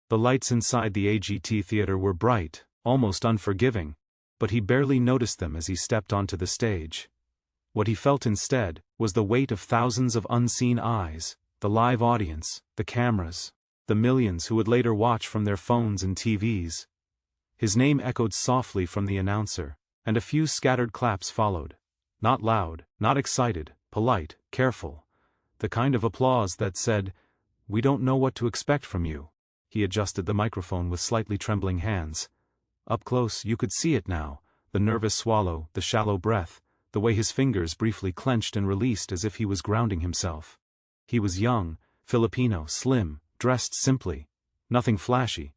The lights inside the AGT theater were bright, almost unforgiving, but he barely noticed them as he stepped onto the stage. What he felt instead was the weight of thousands of unseen eyes, the live audience, the cameras, the millions who would later watch from their phones and TVs. His name echoed softly from the announcer, and a few scattered claps followed. Not loud, not excited, polite, careful. The kind of applause that said, "We don't know what to expect from you." He adjusted the microphone with slightly trembling hands. Up close you could see it now, the nervous swallow, the shallow breath, the way his fingers briefly clenched and released as if he was grounding himself. He was young, Filipino, slim, dressed simply. Nothing flashy.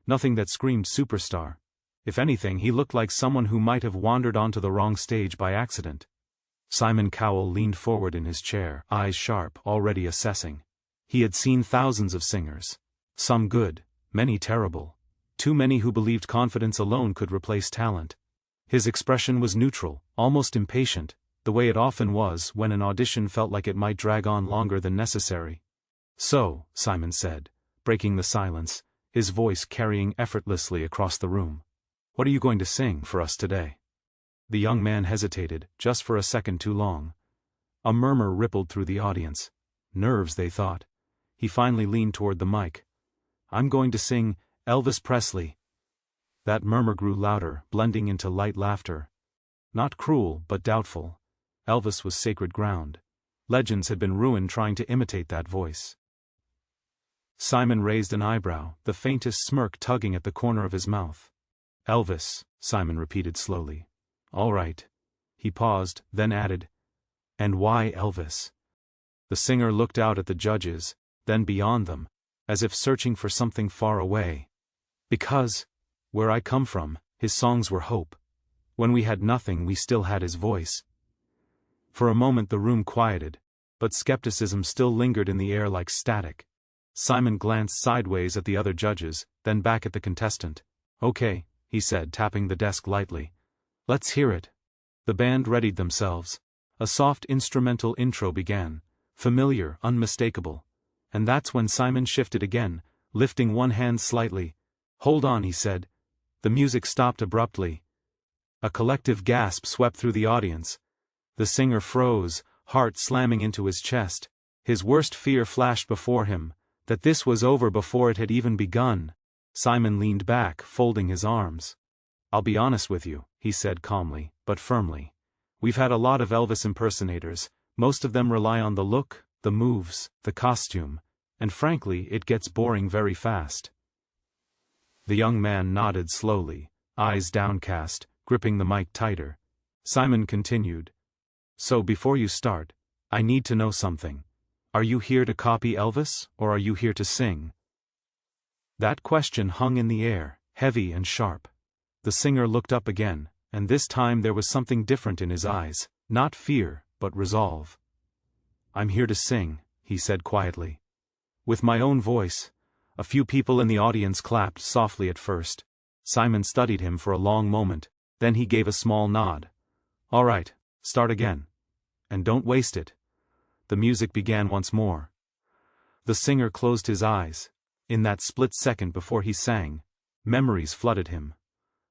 Nothing that screamed superstar. If anything, he looked like someone who might have wandered onto the wrong stage by accident. Simon Cowell leaned forward in his chair, eyes sharp, already assessing. He had seen thousands of singers. Some good, many terrible. Too many who believed confidence alone could replace talent. His expression was neutral, almost impatient, the way it often was when an audition felt like it might drag on longer than necessary. "So," Simon said, breaking the silence, his voice carrying effortlessly across the room. "What are you going to sing for us today?" The young man hesitated, just for a second too long. A murmur rippled through the audience. Nerves, they thought. He finally leaned toward the mic. "I'm going to sing Elvis Presley." That murmur grew louder, blending into light laughter. Not cruel, but doubtful. Elvis was sacred ground. Legends had been ruined trying to imitate that voice. Simon raised an eyebrow, the faintest smirk tugging at the corner of his mouth. "Elvis," Simon repeated slowly. "All right." He paused, then added, "And why Elvis?" The singer looked out at the judges, then beyond them, as if searching for something far away. "Because, where I come from, his songs were hope. When we had nothing, we still had his voice." For a moment the room quieted, but skepticism still lingered in the air like static. Simon glanced sideways at the other judges, then back at the contestant. "Okay," he said, tapping the desk lightly. "Let's hear it." The band readied themselves. A soft instrumental intro began, familiar, unmistakable. And that's when Simon shifted again, lifting one hand slightly. "Hold on," he said. The music stopped abruptly. A collective gasp swept through the audience. The singer froze, heart slamming into his chest. His worst fear flashed before him, that this was over before it had even begun. Simon leaned back, folding his arms. "I'll be honest with you," he said calmly, but firmly. "We've had a lot of Elvis impersonators. Most of them rely on the look, the moves, the costume, and frankly, it gets boring very fast." The young man nodded slowly, eyes downcast, gripping the mic tighter. Simon continued. "So before you start, I need to know something. Are you here to copy Elvis, or are you here to sing?" That question hung in the air, heavy and sharp. The singer looked up again, and this time there was something different in his eyes, not fear, but resolve. "I'm here to sing," he said quietly. "With my own voice." A few people in the audience clapped softly at first. Simon studied him for a long moment, then he gave a small nod. "All right, start again. And don't waste it." The music began once more. The singer closed his eyes. In that split second before he sang, memories flooded him.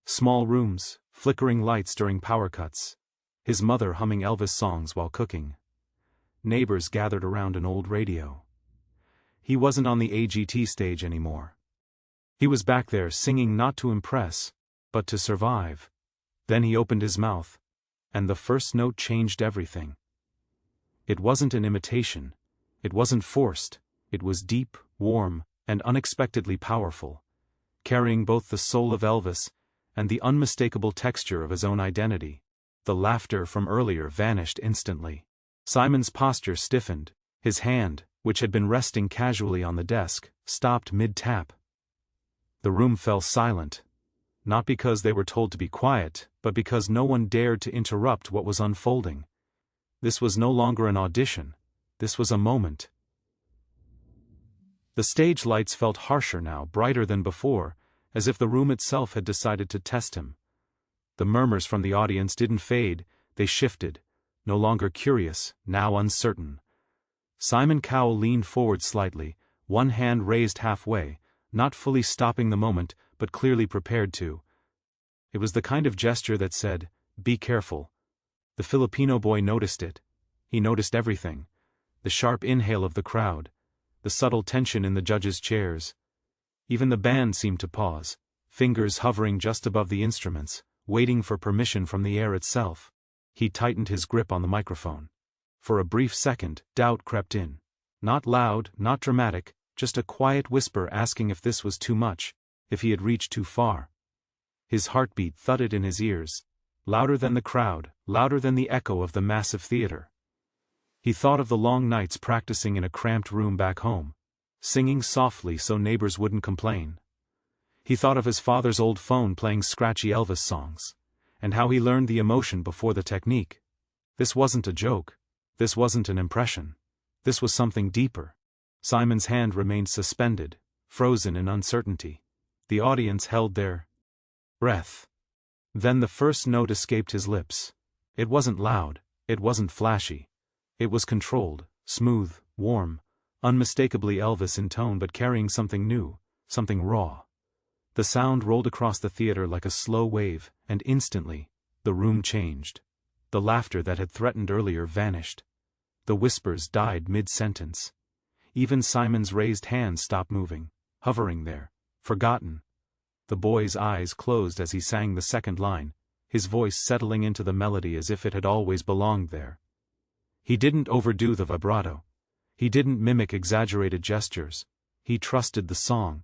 Small rooms, flickering lights during power cuts. His mother humming Elvis songs while cooking. Neighbors gathered around an old radio. He wasn't on the AGT stage anymore. He was back there singing not to impress, but to survive. Then he opened his mouth, and the first note changed everything. It wasn't an imitation. It wasn't forced. It was deep, warm, and unexpectedly powerful, carrying both the soul of Elvis and the unmistakable texture of his own identity. The laughter from earlier vanished instantly. Simon's posture stiffened. His hand, which had been resting casually on the desk, stopped mid-tap. The room fell silent, not because they were told to be quiet, but because no one dared to interrupt what was unfolding. This was no longer an audition. This was a moment. The stage lights felt harsher now, brighter than before, as if the room itself had decided to test him. The murmurs from the audience didn't fade, they shifted, no longer curious, now uncertain. Simon Cowell leaned forward slightly, one hand raised halfway, not fully stopping the moment, but clearly prepared to. It was the kind of gesture that said, "Be careful." The Filipino boy noticed it. He noticed everything. The sharp inhale of the crowd. The subtle tension in the judges' chairs. Even the band seemed to pause, fingers hovering just above the instruments, waiting for permission from the air itself. He tightened his grip on the microphone. For a brief second, doubt crept in. Not loud, not dramatic, just a quiet whisper asking if this was too much, if he had reached too far. His heartbeat thudded in his ears, louder than the crowd, louder than the echo of the massive theater. He thought of the long nights practicing in a cramped room back home, singing softly so neighbors wouldn't complain. He thought of his father's old phone playing scratchy Elvis songs, and how he learned the emotion before the technique. This wasn't a joke. This wasn't an impression. This was something deeper. Simon's hand remained suspended, frozen in uncertainty. The audience held their breath. Then the first note escaped his lips. It wasn't loud, it wasn't flashy. It was controlled, smooth, warm, unmistakably Elvis in tone but carrying something new, something raw. The sound rolled across the theater like a slow wave, and instantly, the room changed. The laughter that had threatened earlier vanished. The whispers died mid-sentence. Even Simon's raised hand stopped moving, hovering there, forgotten. The boy's eyes closed as he sang the second line, his voice settling into the melody as if it had always belonged there. He didn't overdo the vibrato. He didn't mimic exaggerated gestures. He trusted the song,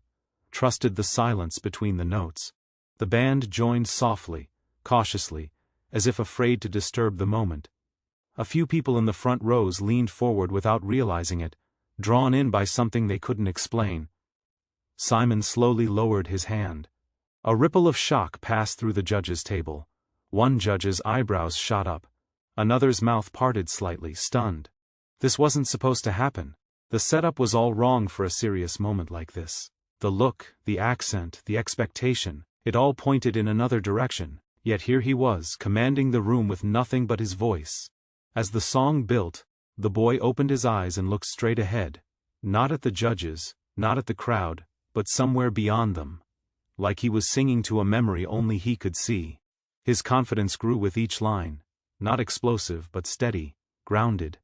trusted the silence between the notes. The band joined softly, cautiously, as if afraid to disturb the moment. A few people in the front rows leaned forward without realizing it, drawn in by something they couldn't explain. Simon slowly lowered his hand. A ripple of shock passed through the judges' table. One judge's eyebrows shot up. Another's mouth parted slightly, stunned. This wasn't supposed to happen. The setup was all wrong for a serious moment like this. The look, the accent, the expectation, it all pointed in another direction, yet here he was, commanding the room with nothing but his voice. As the song built, the boy opened his eyes and looked straight ahead, not at the judges, not at the crowd, but somewhere beyond them. Like he was singing to a memory only he could see. His confidence grew with each line. Not explosive but steady, grounded.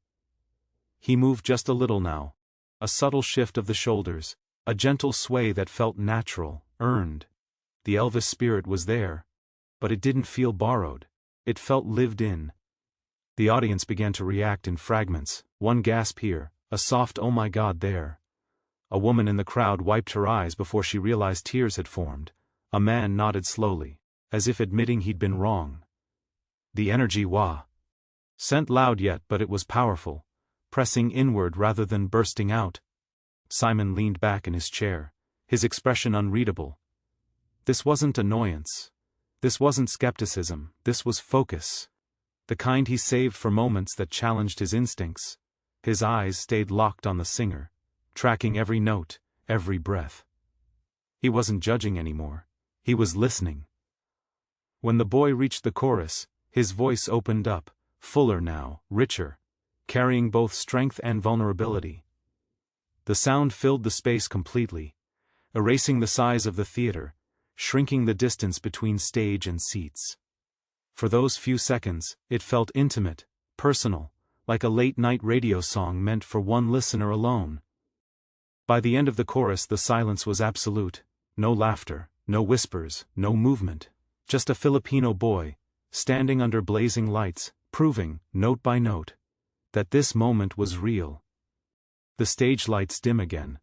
He moved just a little now. A subtle shift of the shoulders, a gentle sway that felt natural, earned. The Elvis spirit was there. But it didn't feel borrowed. It felt lived in. The audience began to react in fragments, one gasp here, a soft "oh my God" there. A woman in the crowd wiped her eyes before she realized tears had formed. A man nodded slowly, as if admitting he'd been wrong. The energy sent loud yet, but it was powerful, pressing inward rather than bursting out. Simon leaned back in his chair, his expression unreadable. This wasn't annoyance. This wasn't skepticism, this was focus. The kind he saved for moments that challenged his instincts. His eyes stayed locked on the singer, tracking every note, every breath. He wasn't judging anymore. He was listening. When the boy reached the chorus, his voice opened up, fuller now, richer, carrying both strength and vulnerability. The sound filled the space completely, erasing the size of the theater, shrinking the distance between stage and seats. For those few seconds, it felt intimate, personal, like a late-night radio song meant for one listener alone. By the end of the chorus the silence was absolute. No laughter, no whispers, no movement. Just a Filipino boy, standing under blazing lights, proving, note by note, that this moment was real. The stage lights dim again.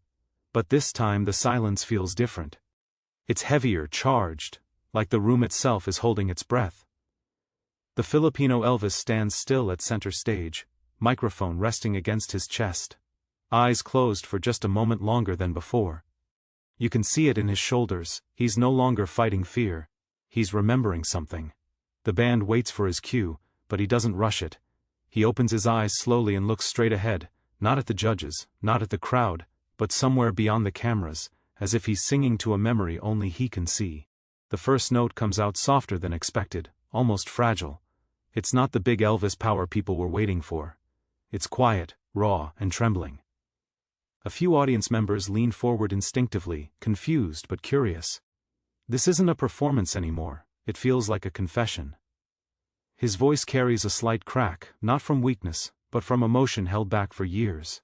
But this time the silence feels different. It's heavier, charged, like the room itself is holding its breath. The Filipino Elvis stands still at center stage, microphone resting against his chest. Eyes closed for just a moment longer than before. You can see it in his shoulders, he's no longer fighting fear. He's remembering something. The band waits for his cue, but he doesn't rush it. He opens his eyes slowly and looks straight ahead, not at the judges, not at the crowd, but somewhere beyond the cameras, as if he's singing to a memory only he can see. The first note comes out softer than expected, almost fragile. It's not the big Elvis power people were waiting for. It's quiet, raw, and trembling. A few audience members lean forward instinctively, confused but curious. This isn't a performance anymore, it feels like a confession. His voice carries a slight crack, not from weakness, but from emotion held back for years.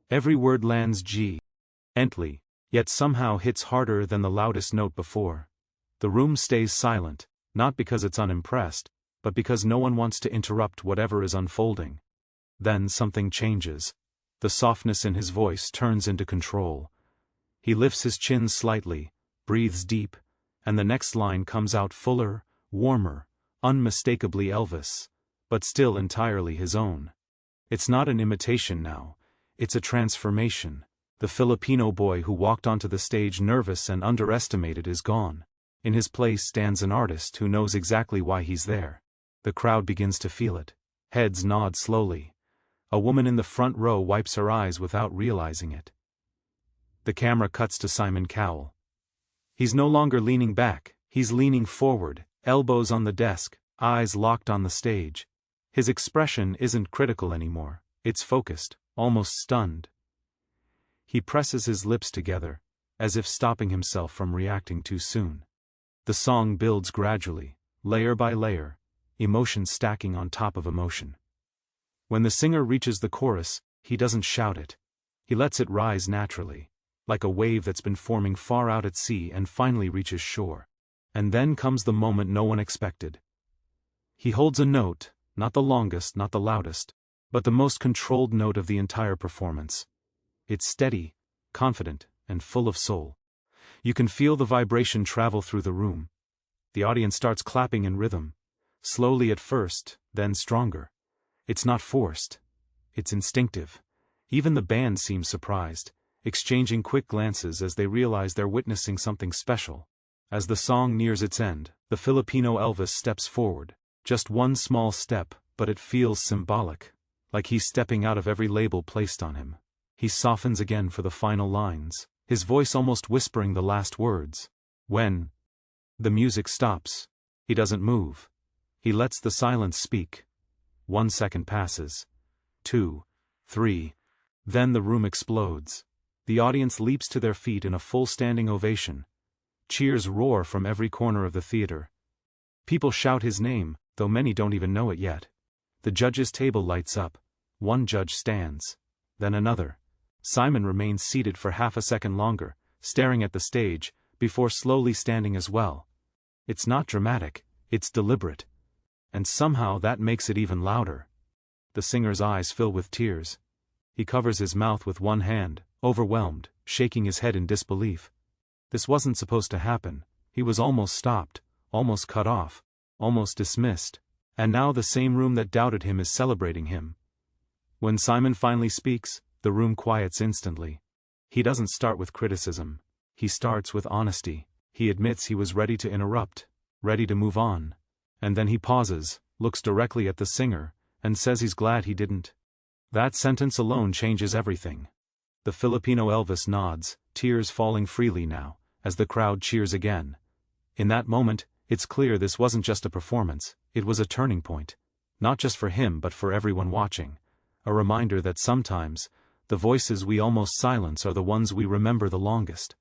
Every word lands gently, yet somehow hits harder than the loudest note before. The room stays silent, not because it's unimpressed, but because no one wants to interrupt whatever is unfolding. Then something changes. The softness in his voice turns into control. He lifts his chin slightly, breathes deep, and the next line comes out fuller, warmer, unmistakably Elvis, but still entirely his own. It's not an imitation now, it's a transformation. The Filipino boy who walked onto the stage nervous and underestimated is gone. In his place stands an artist who knows exactly why he's there. The crowd begins to feel it. Heads nod slowly. A woman in the front row wipes her eyes without realizing it. The camera cuts to Simon Cowell. He's no longer leaning back, he's leaning forward, elbows on the desk, eyes locked on the stage. His expression isn't critical anymore, it's focused, almost stunned. He presses his lips together, as if stopping himself from reacting too soon. The song builds gradually, layer by layer, emotion stacking on top of emotion. When the singer reaches the chorus, he doesn't shout it. He lets it rise naturally, like a wave that's been forming far out at sea and finally reaches shore. And then comes the moment no one expected. He holds a note, not the longest, not the loudest, but the most controlled note of the entire performance. It's steady, confident, and full of soul. You can feel the vibration travel through the room. The audience starts clapping in rhythm, slowly at first, then stronger. It's not forced. It's instinctive. Even the band seems surprised, exchanging quick glances as they realize they're witnessing something special. As the song nears its end, the Filipino Elvis steps forward. Just one small step, but it feels symbolic, like he's stepping out of every label placed on him. He softens again for the final lines, his voice almost whispering the last words. When the music stops, he doesn't move. He lets the silence speak. 1 second passes. 2, 3. Then the room explodes. The audience leaps to their feet in a full standing ovation. Cheers roar from every corner of the theater. People shout his name, though many don't even know it yet. The judges' table lights up. One judge stands. Then another. Simon remains seated for half a second longer, staring at the stage, before slowly standing as well. It's not dramatic, it's deliberate. And somehow that makes it even louder. The singer's eyes fill with tears. He covers his mouth with one hand, overwhelmed, shaking his head in disbelief. This wasn't supposed to happen. He was almost stopped, almost cut off, almost dismissed. And now the same room that doubted him is celebrating him. When Simon finally speaks, the room quiets instantly. He doesn't start with criticism. He starts with honesty. He admits he was ready to interrupt, ready to move on. And then he pauses, looks directly at the singer, and says he's glad he didn't. That sentence alone changes everything. The Filipino Elvis nods, tears falling freely now, as the crowd cheers again. In that moment, it's clear this wasn't just a performance, it was a turning point. Not just for him but for everyone watching. A reminder that sometimes, the voices we almost silence are the ones we remember the longest.